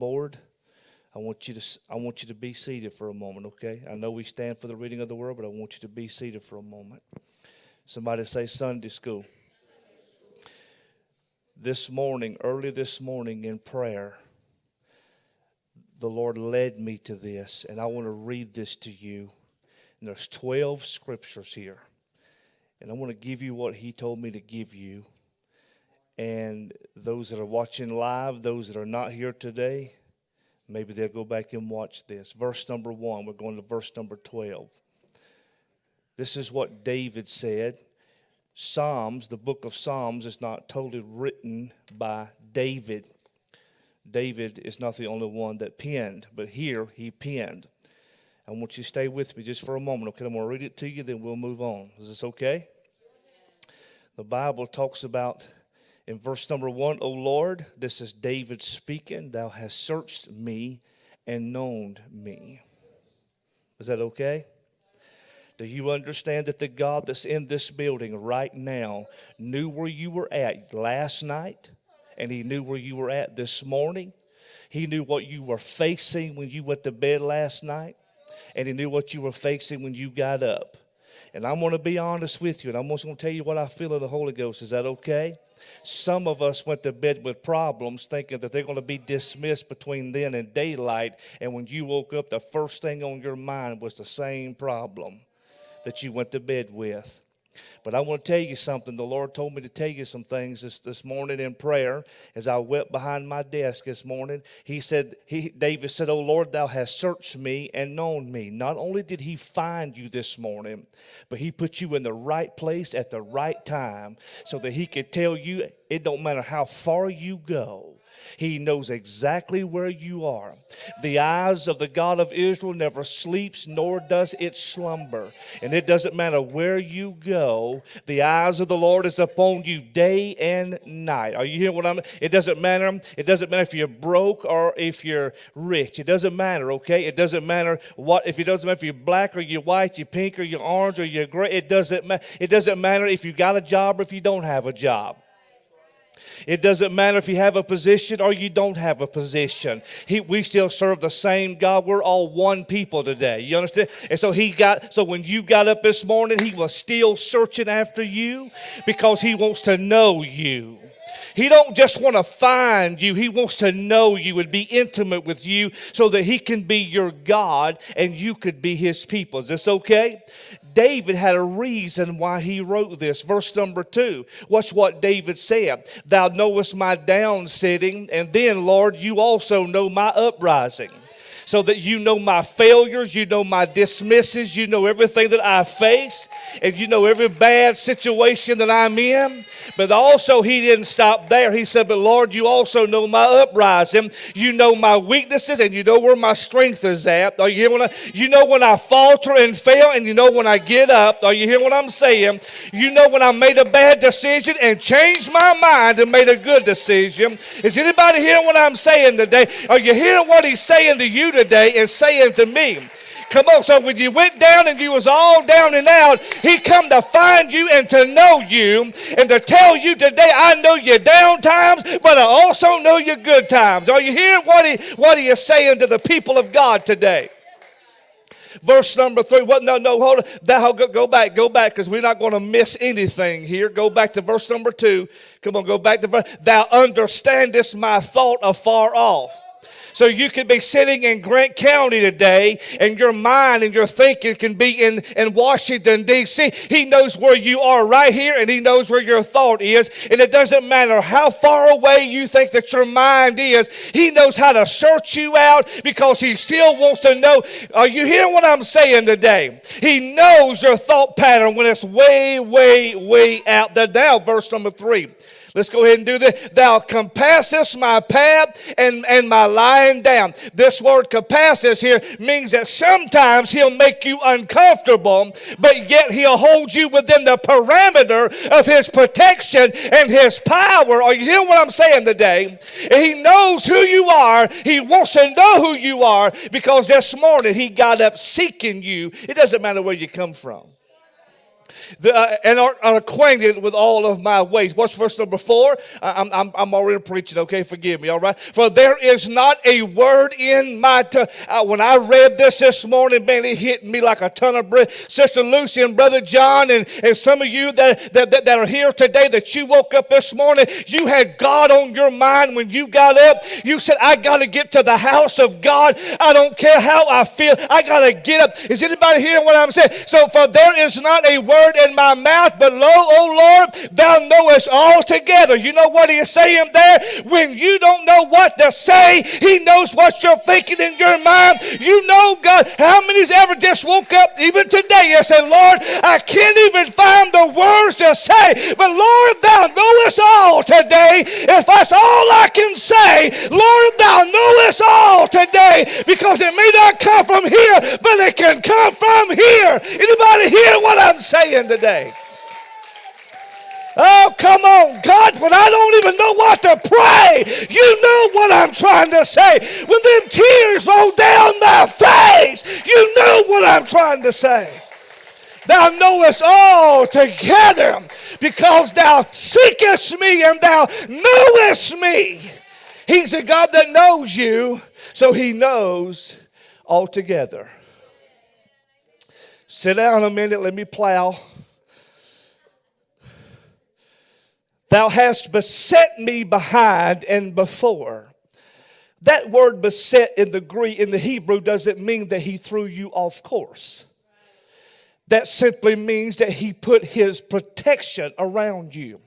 board, I want you to be seated for a moment, okay? I know we stand for the reading of the word, but I want you to be seated for a moment. Somebody say Sunday school. Early this morning in prayer, the Lord led me to this, and I want to read this to you. And there's 12 scriptures here. And I want to give you what he told me to give you. And those that are watching live, those that are not here today, maybe they'll go back and watch this. Verse number 1, we're going to verse number 12. This is what David said. Psalms, the book of Psalms, is not totally written by David. David is not the only one that penned, but here he penned. I want you to stay with me just for a moment, okay? I'm going to read it to you, then we'll move on. Is this okay? The Bible talks about, in verse number 1, O Lord, this is David speaking, thou hast searched me and known me. Is that okay? Do you understand that the God that's in this building right now knew where you were at last night, and he knew where you were at this morning? He knew what you were facing when you went to bed last night, and he knew what you were facing when you got up. And I'm going to be honest with you, and I'm just going to tell you what I feel in the Holy Ghost. Is that okay? Some of us went to bed with problems thinking that they're going to be dismissed between then and daylight, and when you woke up, the first thing on your mind was the same problem that you went to bed with. But I want to tell you something. The Lord told me to tell you some things this morning in prayer as I wept behind my desk this morning. David said, O Lord, thou hast searched me and known me. Not only did he find you this morning, but he put you in the right place at the right time so that he could tell you it don't matter how far you go. He knows exactly where you are. The eyes of the God of Israel never sleeps, nor does it slumber. And it doesn't matter where you go. The eyes of the Lord is upon you day and night. Are you hearing what I'm? It doesn't matter. It doesn't matter if you're broke or if you're rich. It doesn't matter, okay? It doesn't matter it doesn't matter if you're black or you're white, you're pink or you're orange or you're gray. It doesn't matter if you got a job or if you don't have a job. It doesn't matter if you have a position or you don't have a position. We still serve the same God. We're all one people today. You understand? And so when you got up this morning, he was still searching after you because he wants to know you. He don't just want to find you. He wants to know you and be intimate with you so that he can be your God and you could be his people. Is this okay? David had a reason why he wrote this. Verse number 2. Watch what David said. Thou knowest my down sitting, and then, Lord, you also know my uprising. So that you know my failures, you know my dismisses, you know everything that I face, and you know every bad situation that I'm in. But also he didn't stop there. He said, but Lord, you also know my uprising. You know my weaknesses, and you know where my strength is at. Are you hearing you know when I falter and fail, and you know when I get up. Are you hearing what I'm saying? You know when I made a bad decision and changed my mind and made a good decision. Is anybody hearing what I'm saying today? Are you hearing what he's saying to you today and saying to me? Come on, so when you went down and you was all down and out, he come to find you and to know you and to tell you today, I know your down times, but I also know your good times. Are you hearing what he is saying to the people of God today? Verse number 3. What? No, hold on. Go back, because we're not going to miss anything here. Go back to verse number 2. Come on, go back to verse. Thou understandest my thought afar off. So you could be sitting in Grant County today, and your mind and your thinking can be in Washington, D.C. He knows where you are right here, and he knows where your thought is. And it doesn't matter how far away you think that your mind is. He knows how to search you out because he still wants to know. Are you hearing what I'm saying today? He knows your thought pattern when it's way, way, way out there. Now, verse number 3. Let's go ahead and do this. Thou compassest my path and my lying down. This word compassest here means that sometimes he'll make you uncomfortable, but yet he'll hold you within the parameter of his protection and his power. Are you hearing what I'm saying today? And he knows who you are. He wants to know who you are because this morning he got up seeking you. It doesn't matter where you come from. And are acquainted with all of my ways. What's verse number 4? I'm already preaching, okay? Forgive me, all right? For there is not a word in my tongue. When I read this morning, man, it hit me like a ton of bread. Sister Lucy and Brother John and some of you that are here today, that you woke up this morning, you had God on your mind when you got up. You said, I got to get to the house of God. I don't care how I feel. I got to get up. Is anybody hearing what I'm saying? So, for there is not a word in my mouth, but lo, O Lord, thou knowest altogether. You know what he is saying there? When you don't know what to say, he knows what you're thinking in your mind. You know, God, how many's ever just woke up even today and said, Lord, I can't even find the words to say, but Lord, thou knowest all today. If that's all I can say, Lord, thou knowest all today, because it may not come from here, but it can come from here. Anybody hear what I'm saying today? Oh, come on, God, when I don't even know what to pray, you know what I'm trying to say. When them tears roll down my face, you know what I'm trying to say. Thou knowest all together, because thou seekest me and thou knowest me. He's a God that knows you, so he knows altogether. Sit down a minute, let me plow. Thou hast beset me behind and before. That word beset in the Greek, in the Hebrew, doesn't mean that he threw you off course. That simply means that he put his protection around you.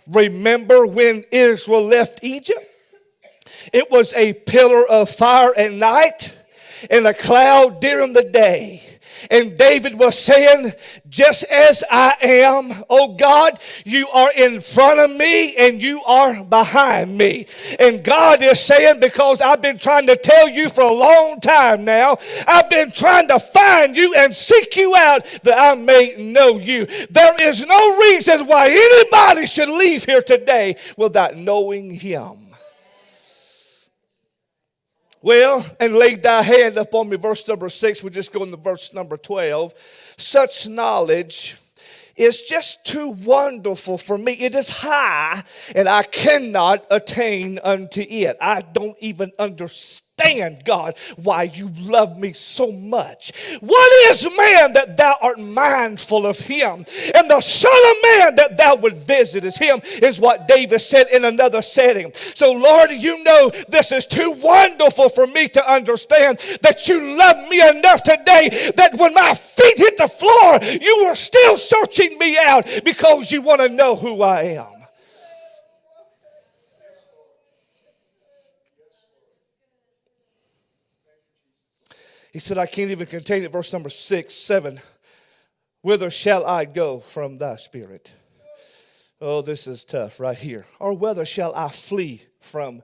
Remember when Israel left Egypt? It was a pillar of fire at night and a cloud during the day. And David was saying, just as I am, oh God, you are in front of me and you are behind me. And God is saying, because I've been trying to tell you for a long time now, I've been trying to find you and seek you out that I may know you. There is no reason why anybody should leave here today without knowing him. Well, and laid thy hand upon me, verse number 6. We're just going to verse number 12. Such knowledge is just too wonderful for me. It is high, and I cannot attain unto it. I don't even understand, God, why you love me so much. What is man that thou art mindful of him? And the Son of Man that thou would visit is him, is what David said in another setting. So, Lord, you know this is too wonderful for me to understand, that you love me enough today that when my feet hit the floor, you are still searching me out because you want to know who I am. He said, I can't even contain it. Verse number 6, 7. Whither shall I go from thy spirit? Oh, this is tough right here. Or whither shall I flee from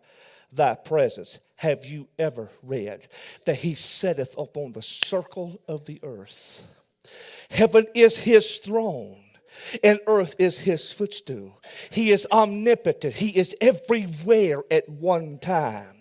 thy presence? Have you ever read that he sitteth upon the circle of the earth? Heaven is his throne, and earth is his footstool. He is omnipotent. He is everywhere at one time.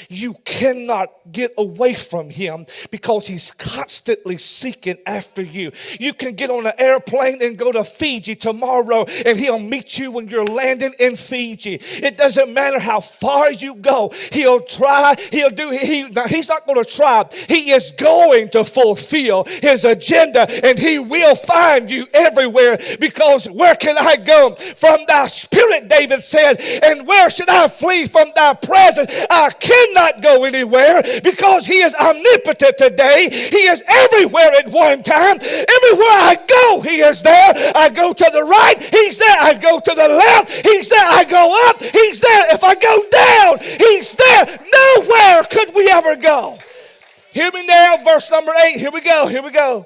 You cannot get away from him because he's constantly seeking after you. You can get on an airplane and go to Fiji tomorrow, and he'll meet you when you're landing in Fiji. It doesn't matter how far you go. He'll try. He's not going to try. He is going to fulfill his agenda, and he will find you everywhere, because where can I go from thy spirit, David said, and where should I flee from thy presence? I cannot go anywhere, because he is omnipotent today. He is everywhere at one time. Everywhere I go, he is there. I go to the right, he's there. I go to the left, he's there. I go up, he's there. If I go down, he's there. Nowhere could we ever go. Hear me now, verse number 8. Here we go.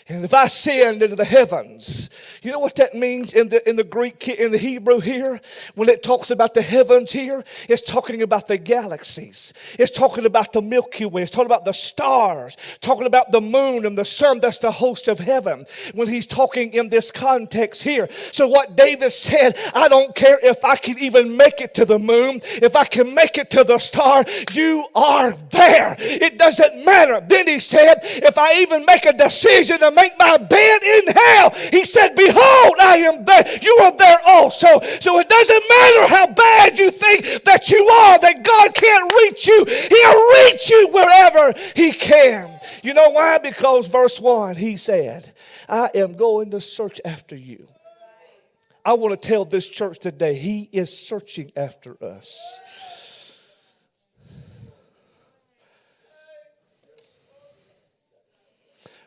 And if I ascend into the heavens, you know what that means in the Greek, in the Hebrew here? When it talks about the heavens here, it's talking about the galaxies. It's talking about the Milky Way. It's talking about the stars. Talking about the moon and the sun. That's the host of heaven when he's talking in this context here. So what David said, I don't care if I can even make it to the moon, if I can make it to the star, you are there. It doesn't matter. Then he said, if I even make a decision to make my bed in hell. He said, behold, I am there. You are there also. So it doesn't matter how bad you think that you are, that God can't reach you. He'll reach you wherever he can. You know why? Because verse 1, he said, I am going to search after you. I want to tell this church today, he is searching after us.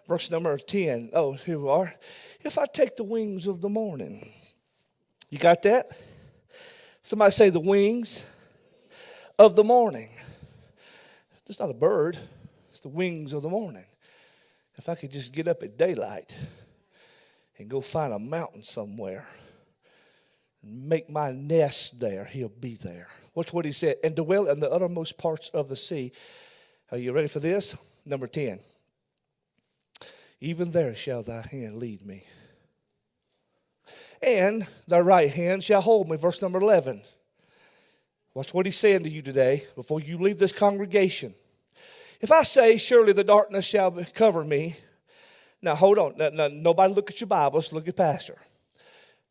Verse number 10. Oh, here we are. If I take the wings of the morning. You got that? Somebody say the wings of the morning. It's not a bird. It's the wings of the morning. If I could just get up at daylight and go find a mountain somewhere and make my nest there, he'll be there. Watch what he said. And dwell in the uttermost parts of the sea. Are you ready for this? Number 10. Even there shall thy hand lead me. And thy right hand shall hold me. Verse number 11. Watch what he's saying to you today before you leave this congregation. If I say, surely the darkness shall cover me. Now, hold on. Now, nobody look at your Bibles. Look at Pastor.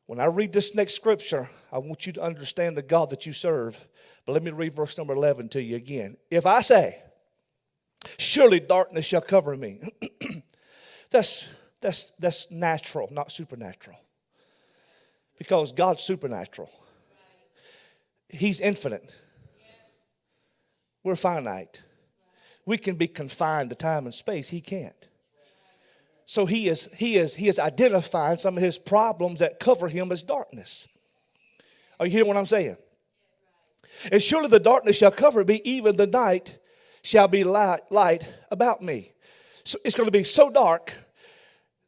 When I read this next scripture, I want you to understand the God that you serve. But let me read verse number 11 to you again. If I say, surely darkness shall cover me. That's natural, not supernatural. Because God's supernatural. He's infinite. We're finite. We can be confined to time and space. He can't. So he is identifying some of his problems that cover him as darkness. Are you hearing what I'm saying? And surely the darkness shall cover me, even the night shall be light about me. So it's going to be so dark.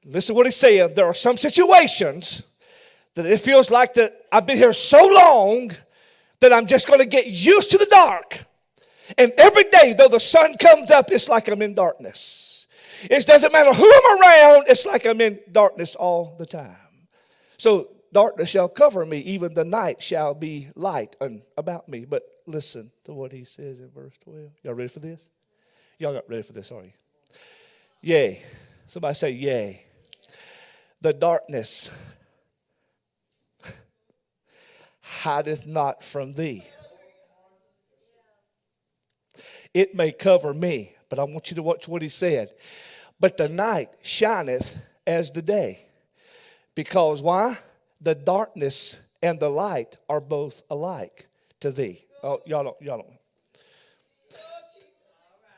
Listen to what he's saying. There are some situations that it feels like that I've been here so long that I'm just going to get used to the dark. And every day, though the sun comes up, it's like I'm in darkness. It doesn't matter who I'm around, it's like I'm in darkness all the time. So darkness shall cover me, even the night shall be light about me. But listen to what he says in verse 12. Y'all ready for this? Y'all not ready for this, are you? Yea. Somebody say yea. The darkness hideth not from thee. It may cover me, but I want you to watch what he said. But the night shineth as the day. Because why? The darkness and the light are both alike to thee. Oh, y'all don't.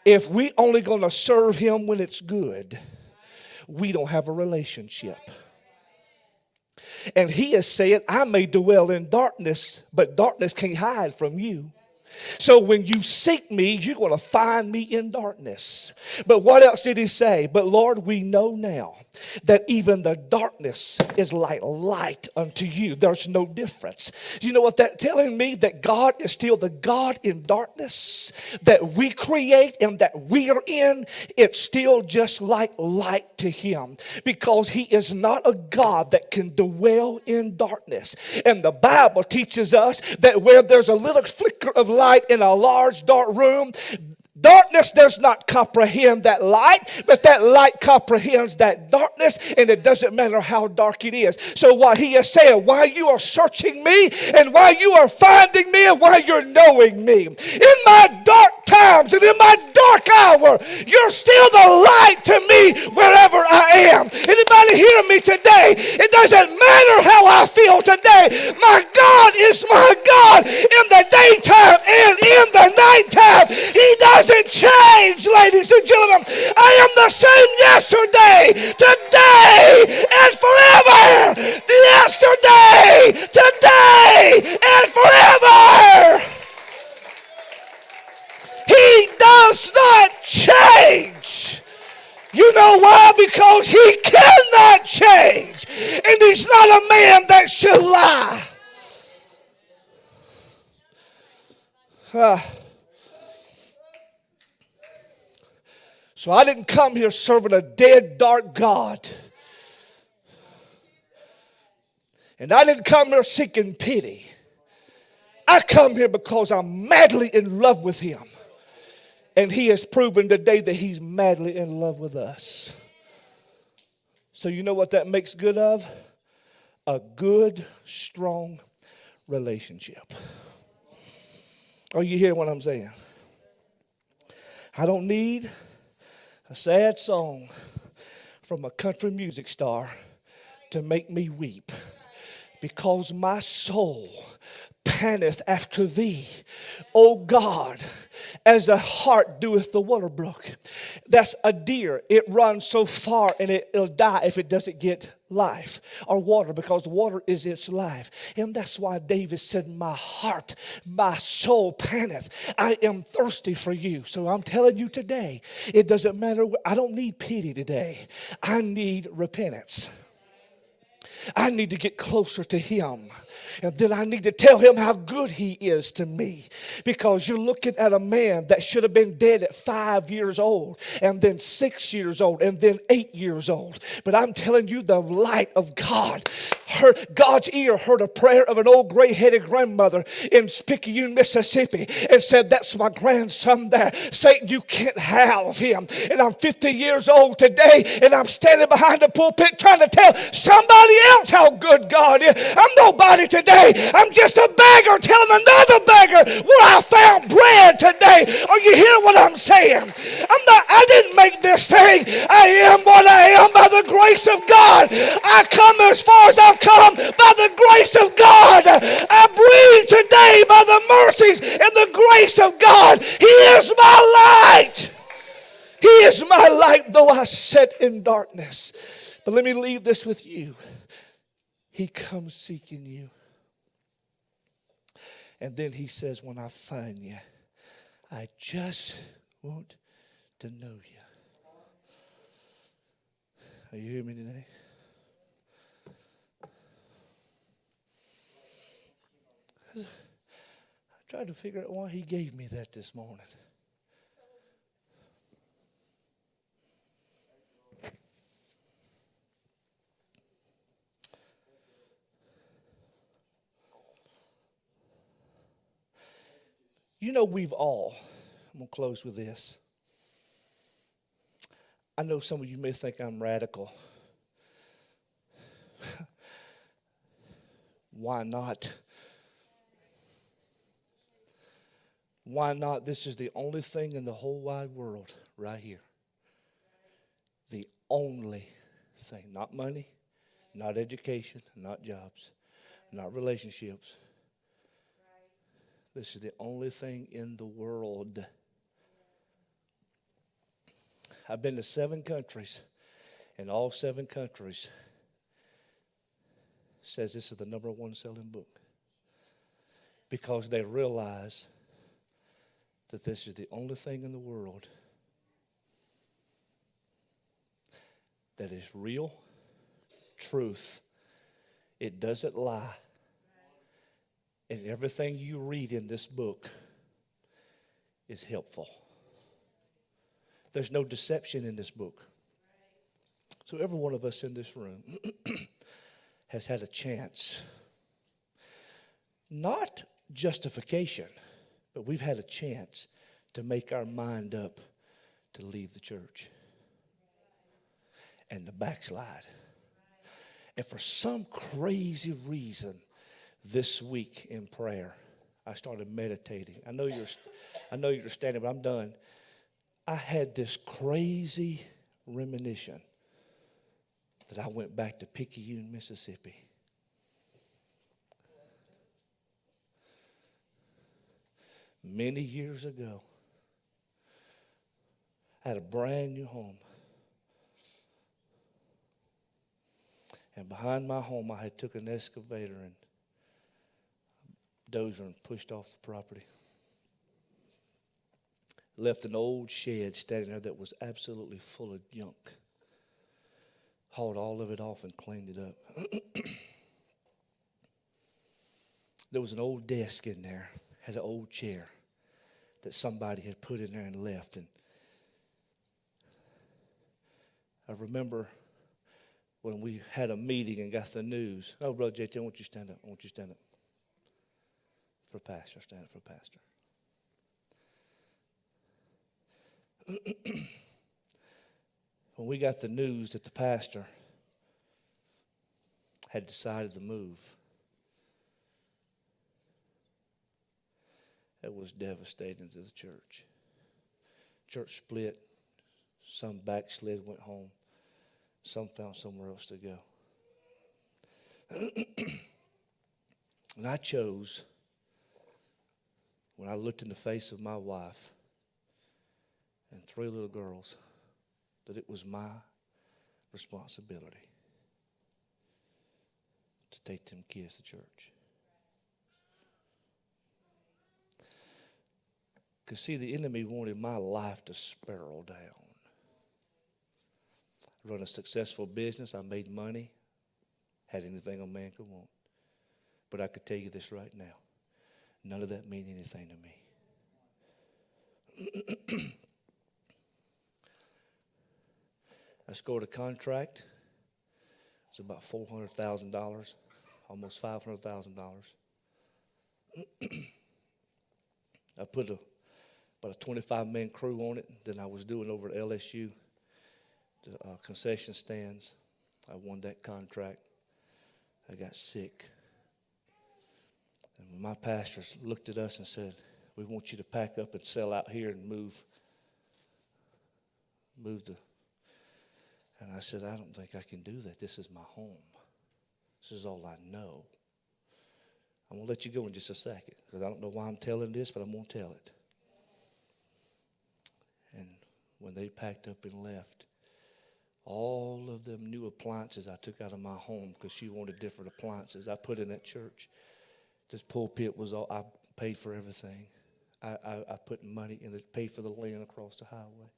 If we only going to serve him when it's good, we don't have a relationship. And he is saying, I may dwell in darkness, but darkness can't hide from you. So when you seek me, you're going to find me in darkness. But what else did he say? But Lord, we know now that even the darkness is like light unto you. There's no difference. You know what that's telling me? That God is still the God in darkness that we create and that we are in. It's still just like light to him, because he is not a God that can dwell in darkness. And the Bible teaches us that where there's a little flicker of light in a large dark room, darkness does not comprehend that light, but that light comprehends that darkness, and it doesn't matter how dark it is. So what he is saying, while you are searching me, and while you are finding me, and while you're knowing me, in my dark times and in my dark hour, you're still the light to me wherever I am. Anybody hear me today? It doesn't matter how I feel today. My God is my God in the daytime and in the nighttime. He doesn't change, ladies and gentlemen. I am the same yesterday, today, and forever. Yesterday, today, and forever. He does not change. You know why? Because he cannot change. And he's not a man that should lie. So I didn't come here serving a dead, dark God. And I didn't come here seeking pity. I come here because I'm madly in love with him. And he has proven today that he's madly in love with us. So you know what that makes good of? A good, strong relationship. Are you hearing what I'm saying? I don't need a sad song from a country music star to make me weep, because my soul panteth after thee, O God, as a hart doeth the water brook. That's a deer. It runs so far and it'll die if it doesn't get life or water, because water is its life. And that's why David said, my heart, my soul panteth. I am thirsty for you. So I'm telling you today, it doesn't matter. I don't need pity today. I need repentance. I need to get closer to him. And then I need to tell him how good he is to me. Because you're looking at a man that should have been dead at 5 years old, and then 6 years old, and then 8 years old. But I'm telling you, the light of God, God's ear heard a prayer of an old gray-headed grandmother in Picayune, Mississippi, and said, that's my grandson there. Satan, you can't have him. And I'm 50 years old today, and I'm standing behind the pulpit trying to tell somebody else how good God is. I'm nobody today. I'm just a beggar telling another beggar where I found bread today. Are you hearing what I'm saying? I didn't make this thing. I am what I am by the grace of God. I come as far as I've come by the grace of God. I breathe today by the mercies and the grace of God. He is my light. He is my light, though I sit in darkness. But let me leave this with you. He comes seeking you. And then he says, when I find you, I just want to know you. Are you hearing me today? I tried to figure out why he gave me that this morning. You know, we've all, I'm going to close with this. I know some of you may think I'm radical. Why not? Why not? This is the only thing in the whole wide world right here. The only thing. Not money, not education, not jobs, not relationships. This is the only thing in the world. I've been to 7 countries, and all 7 countries says this is the #1 selling book, because they realize that this is the only thing in the world that is real truth. It doesn't lie. And everything you read in this book is helpful. There's no deception in this book. So every one of us in this room has had a chance. Not justification, but we've had a chance to make our mind up to leave the church and to backslide. And for some crazy reason, this week in prayer, I started meditating. I know you're standing, but I'm done. I had this crazy premonition that I went back to Picayune, Mississippi. Many years ago, I had a brand new home. And behind my home, I had took an excavator and dozer and pushed off the property. Left an old shed standing there that was absolutely full of junk. Hauled all of it off and cleaned it up. There was an old desk in there, had an old chair that somebody had put in there and left. And I remember when we had a meeting and got the news. Oh, Brother JT, I want you to stand up. I want you to stand up. For pastor, stand up for pastor. When we got the news that the pastor had decided to move. It was devastating to the church. Church split. Some backslid, went home. Some found somewhere else to go. And I chose, when I looked in the face of my wife and 3 little girls, that it was my responsibility to take them kids to church. Because, see, the enemy wanted my life to spiral down. I run a successful business. I made money. Had anything a man could want. But I could tell you this right now. None of that meant anything to me. I scored a contract. It's about $400,000, almost $500,000. I put about a 25-man crew on it than I was doing over at LSU, the concession stands. I won that contract. I got sick. And when my pastors looked at us and said, we want you to pack up and sell out here and move the... And I said, I don't think I can do that. This is my home. This is all I know. I'm going to let you go in just a second because I don't know why I'm telling this, but I'm going to tell it. And when they packed up and left, all of them new appliances I took out of my home because she wanted different appliances, I put in that church. This pulpit was all, I paid for everything. I put money in it, paid for the land across the highway.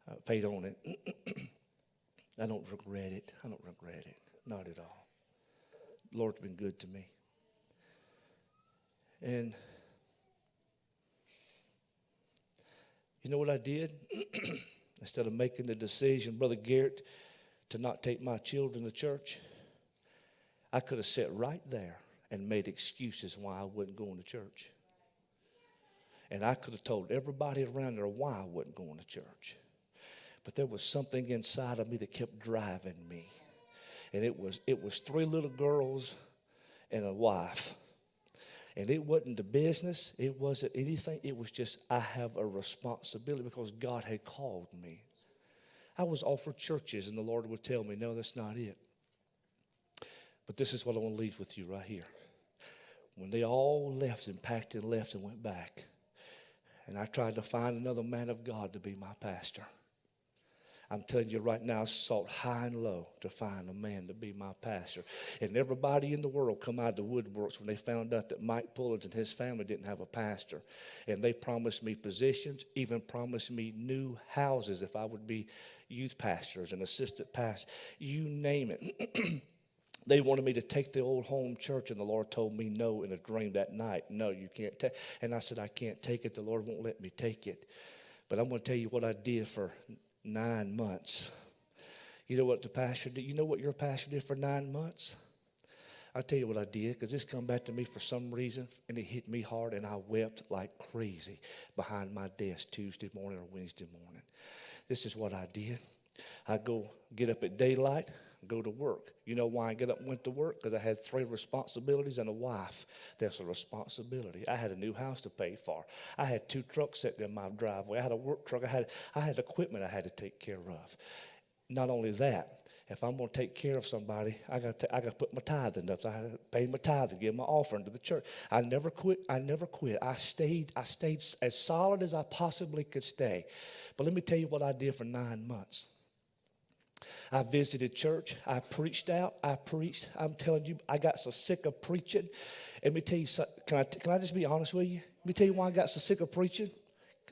I paid on it. I don't regret it. I don't regret it. Not at all. The Lord's been good to me. And you know what I did? Instead of making the decision, Brother Garrett, to not take my children to church, I could have sat right there and made excuses why I wasn't going to church. And I could have told everybody around there why I wasn't going to church. But there was something inside of me that kept driving me. And it was 3 little girls and a wife. And it wasn't the business. It wasn't anything. It was just I have a responsibility because God had called me. I was offered churches and the Lord would tell me, no, that's not it. But this is what I want to leave with you right here. When they all left and packed and left and went back, and I tried to find another man of God to be my pastor. I'm telling you right now, I sought high and low to find a man to be my pastor. And everybody in the world come out of the woodworks when they found out that Mike Pullins and his family didn't have a pastor. And they promised me positions, even promised me new houses if I would be youth pastors and assistant pastors. You name it. They wanted me to take the old home church, and the Lord told me no in a dream that night. No, you can't take. And I said, I can't take it. The Lord won't let me take it. But I'm going to tell you what I did for 9 months. You know what the pastor did? You know what your pastor did for 9 months? I'll tell you what I did, because this come back to me for some reason, and it hit me hard, and I wept like crazy behind my desk Tuesday morning or Wednesday morning. This is what I did. I go get up at daylight, go to work. You know why I get up and went to work? Because I had 3 responsibilities and a wife. That's a responsibility. I had a new house to pay for. I had 2 trucks sitting in my driveway. I had a work truck. I had equipment I had to take care of. Not only that, if I'm going to take care of somebody, I got to put my tithing up. I had to pay my tithing, give my offering to the church. I never quit. I stayed as solid as I possibly could stay. But let me tell you what I did for 9 months. I visited church. I preached out. I'm telling you, I got so sick of preaching. And let me tell you something. Can I just be honest with you? Let me tell you why I got so sick of preaching.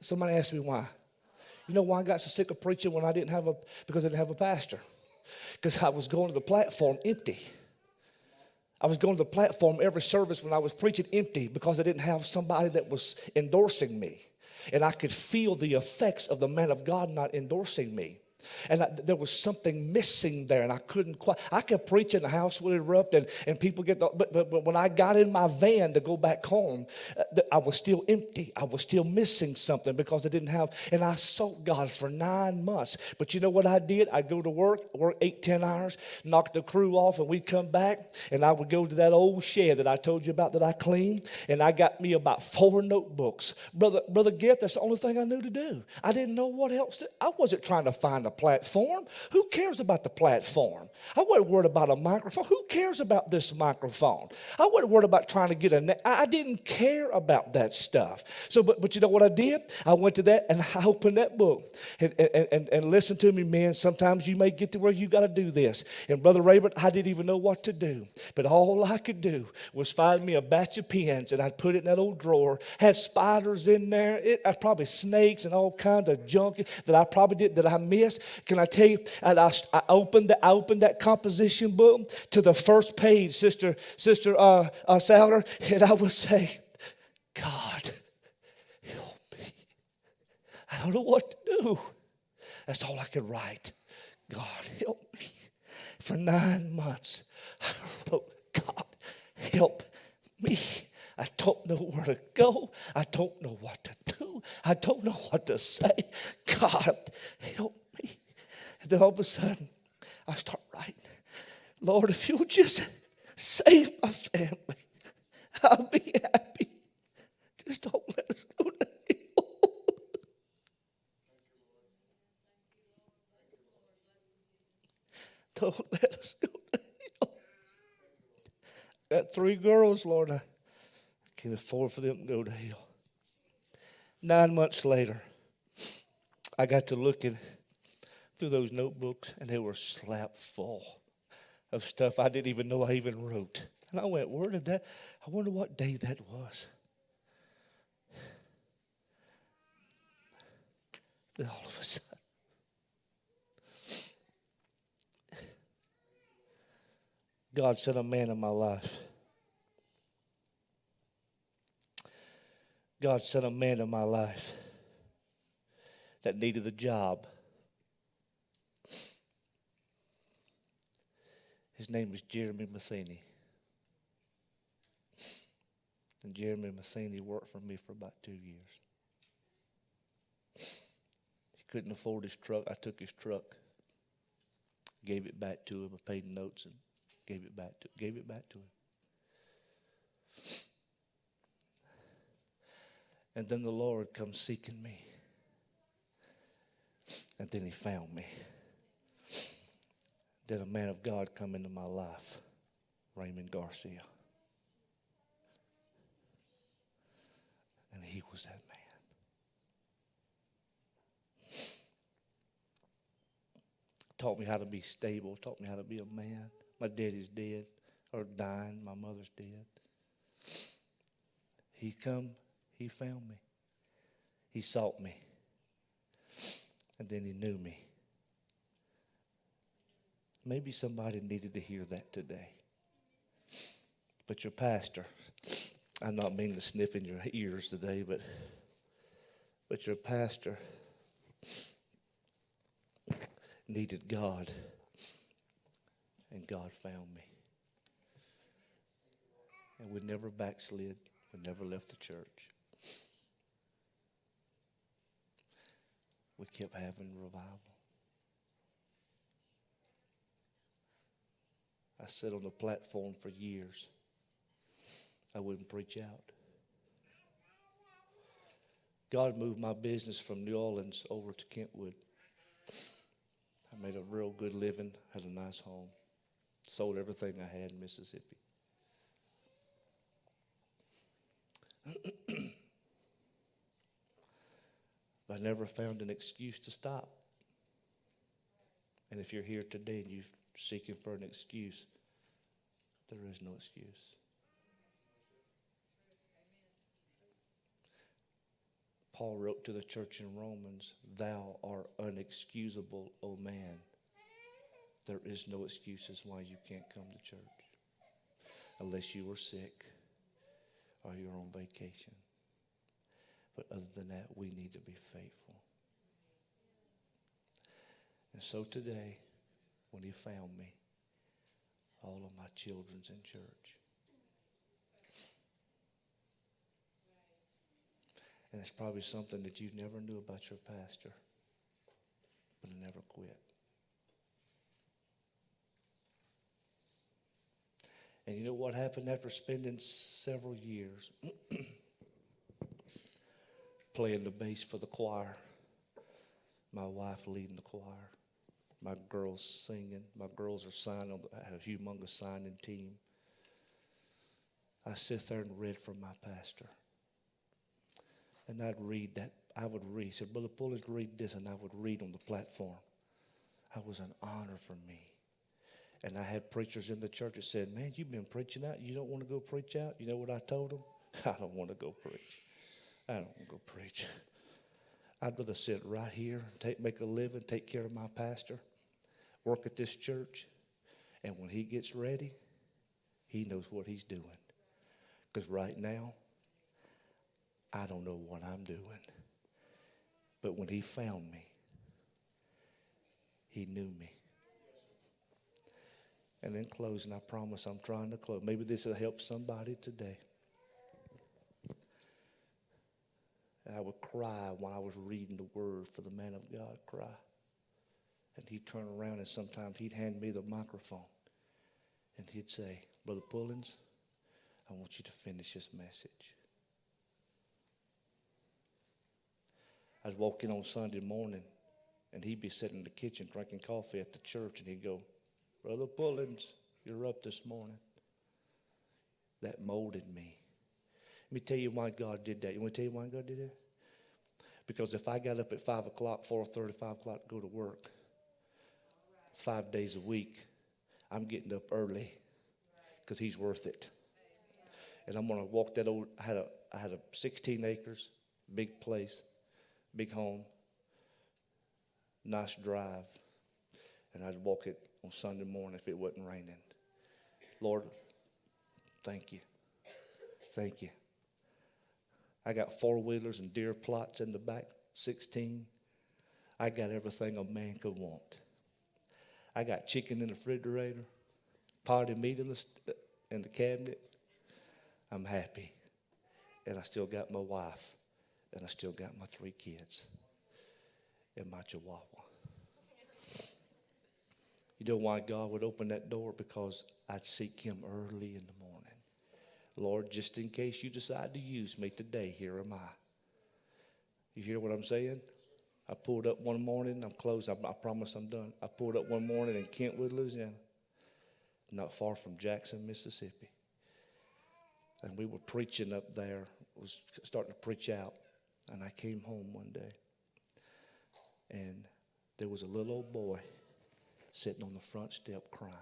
Somebody asked me why. You know why I got so sick of preaching because I didn't have a pastor. Because I was going to the platform empty. I was going to the platform every service when I was preaching empty because I didn't have somebody that was endorsing me. And I could feel the effects of the man of God not endorsing me. And there was something missing there, and I couldn't quite. I could preach and the house would erupt, and people get. But when I got in my van to go back home, I was still empty. I was still missing something because I didn't have. And I sought God for 9 months. But you know what I did? I'd go to work 8-10 hours, knock the crew off, and we'd come back, and I would go to that old shed that I told you about that I cleaned, and I got me about 4 notebooks. Brother Gift, that's the only thing I knew to do. I didn't know what else. I wasn't trying to find a platform. Who cares about the platform? I wasn't worried about a microphone. Who cares about this microphone? I wasn't worried about trying to get I didn't care about that stuff. So, but you know what I did? I went to that and I opened that book. And listen to me, men. Sometimes you may get to where you got to do this. And Brother Raybert, I didn't even know what to do. But all I could do was find me a batch of pens, and I'd put it in that old drawer. Had spiders in there. Probably snakes and all kinds of junk that I probably did, that I missed. Can I tell you? And I opened that composition book to the first page, Sister Salder, and I would say, God, help me. I don't know what to do. That's all I could write. God, help me. For 9 months, I wrote, God, help me. I don't know where to go. I don't know what to do. I don't know what to say. God, help me. And then all of a sudden, I start writing, Lord, if you'll just save my family, I'll be happy. Just don't let us go to hell. Don't let us go to hell. I got 3 girls, Lord. I can't afford for them to go to hell. 9 months later, I got to looking through those notebooks, and they were slap full of stuff I didn't even know I even wrote. And I went, where did that? I wonder what day that was. Then all of a sudden, God sent a man in my life. God sent a man in my life that needed a job. His name was Jeremy Matheny. And Jeremy Matheny worked for me for about 2 years. He couldn't afford his truck. I took his truck, gave it back to him. I paid the notes and gave it back to him. And then the Lord comes seeking me. And then he found me. Then a man of God come into my life, Raymond Garcia. And he was that man. Taught me how to be stable, taught me how to be a man. My daddy's dead, or dying. My mother's dead. He come, he found me. He sought me. And then he knew me. Maybe somebody needed to hear that today. But your pastor, I'm not meaning to sniff in your ears today, but your pastor needed God, and God found me. And we never backslid. We never left the church. We kept having revival. I sat on the platform for years. I wouldn't preach out. God moved my business from New Orleans over to Kentwood. I made a real good living, had a nice home, sold everything I had in Mississippi. I never found an excuse to stop. And if you're here today and you're seeking for an excuse, there is no excuse. Paul wrote to the church in Romans, "Thou art unexcusable, O man." There is no excuses why you can't come to church unless you are sick or you're on vacation. But other than that, we need to be faithful. And so today, when he found me, all of my children's in church. And it's probably something that you never knew about your pastor, but he never quit. And you know what happened after spending several years playing the bass for the choir, my wife leading the choir, my girls singing, my girls are signing, I had a humongous signing team. I sit there and read from my pastor. And I'd read that. I would read. He said, Brother Pullins, read this. And I would read on the platform. It was an honor for me. And I had preachers in the church that said, man, you've been preaching out. You don't want to go preach out? You know what I told them? I don't want to go preach. I don't want to go preach. I'd rather sit right here, make a living, take care of my pastor, work at this church. And when he gets ready, he knows what he's doing. Because right now, I don't know what I'm doing. But when he found me, he knew me. And in closing, I promise I'm trying to close. Maybe this will help somebody today. And I would cry when I was reading the word for the man of God, cry. And he'd turn around and sometimes he'd hand me the microphone. And he'd say, Brother Pullins, I want you to finish this message. I was walking on Sunday morning, and he'd be sitting in the kitchen drinking coffee at the church, and he'd go, Brother Pullins, you're up this morning. That molded me. Let me tell you why God did that. You want to tell you why God did that? Because if I got up at 5 o'clock, 4:30, 5 o'clock to go to work, 5 days a week, I'm getting up early because he's worth it. And I'm going to walk that old, I had a 16 acres, big place, big home, nice drive. And I'd walk it on Sunday morning if it wasn't raining. Lord, thank you. Thank you. I got 4-wheelers and deer plots in the back, 16. I got everything a man could want. I got chicken in the refrigerator, potty meat in the cabinet. I'm happy. And I still got my wife. And I still got my 3 kids. And my chihuahua. You know why God would open that door? Because I'd seek him early in the morning. Lord, just in case you decide to use me today, here am I. You hear what I'm saying? I pulled up one morning. I'm closed. I promise I'm done. I pulled up one morning in Kentwood, Louisiana, not far from Jackson, Mississippi. And we were preaching up there. Was starting to preach out. And I came home one day. And there was a little old boy sitting on the front step crying.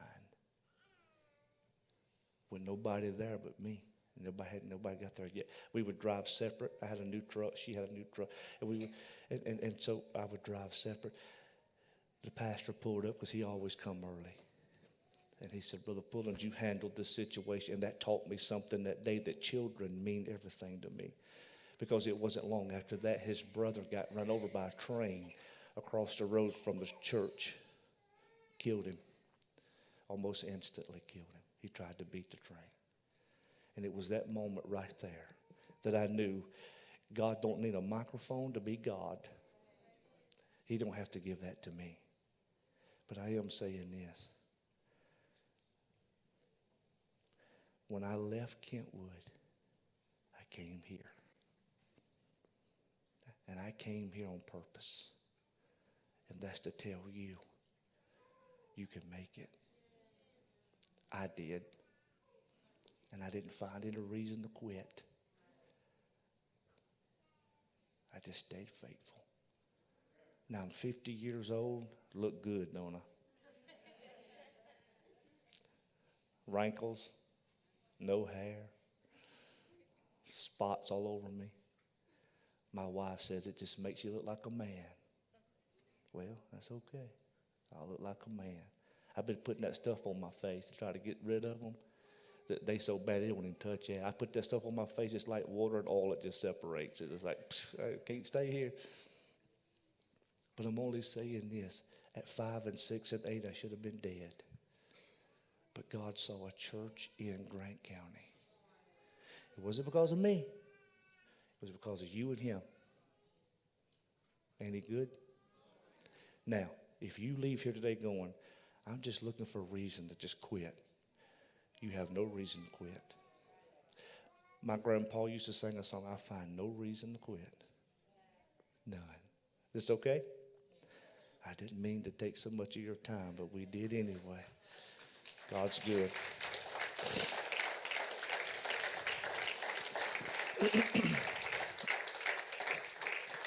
With nobody there but me. Nobody got there yet. We would drive separate. I had a new truck. She had a new truck. And so I would drive separate. The pastor pulled up because he always come early. And he said, Brother Pullins, you handled this situation. And that taught me something that day, that children mean everything to me. Because it wasn't long after that, his brother got run over by a train across the road from the church. Killed him. Almost instantly killed him. He tried to beat the train. And it was that moment right there that I knew God don't need a microphone to be God. He don't have to give that to me. But I am saying this. When I left Kentwood, I came here. And I came here on purpose. And that's to tell you, you can make it. I did. And I didn't find any reason to quit. I just stayed faithful. Now I'm 50 years old. Look good, don't I? Wrinkles, no hair, spots all over me. My wife says it just makes you look like a man. Well, that's okay. I look like a man. I've been putting that stuff on my face to try to get rid of them. They so bad they don't even touch it. I put that stuff on my face, it's like water and oil, it just separates. It's like, I can't stay here. But I'm only saying this. At 5 and 6 and 8, I should have been dead. But God saw a church in Grant County. It wasn't because of me. It was because of you and him. Ain't he good? Now, if you leave here today going, I'm just looking for a reason to just quit, you have no reason to quit. My grandpa used to sing a song, I find no reason to quit. None. Is this okay? I didn't mean to take so much of your time, but we did anyway. God's good.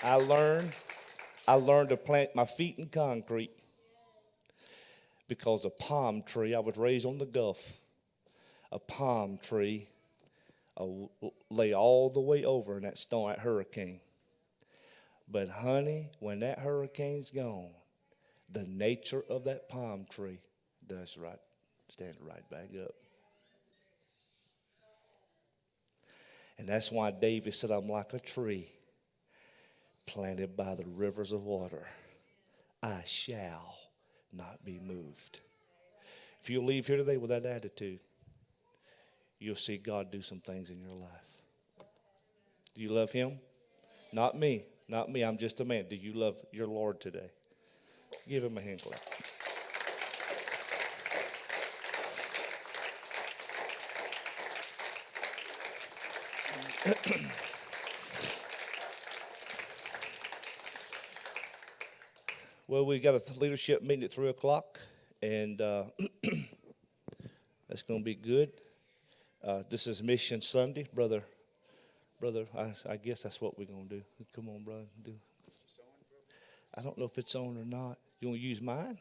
I learned to plant my feet in concrete because a palm tree, I was raised on the Gulf, a palm tree lay all the way over in that storm, that hurricane. But honey, when that hurricane's gone, the nature of that palm tree does right, stand right back up. And that's why David said, I'm like a tree planted by the rivers of water. I shall not be moved. If you leave here today with that attitude, you'll see God do some things in your life. Do you love him? Not me. Not me. I'm just a man. Do you love your Lord today? Give him a hand clap. Well, we got a leadership meeting at 3 o'clock, and that's going to be good. This is Mission Sunday, brother. I guess that's what we're going to do. Come on, brother. I don't know if it's on or not. You want to use mine?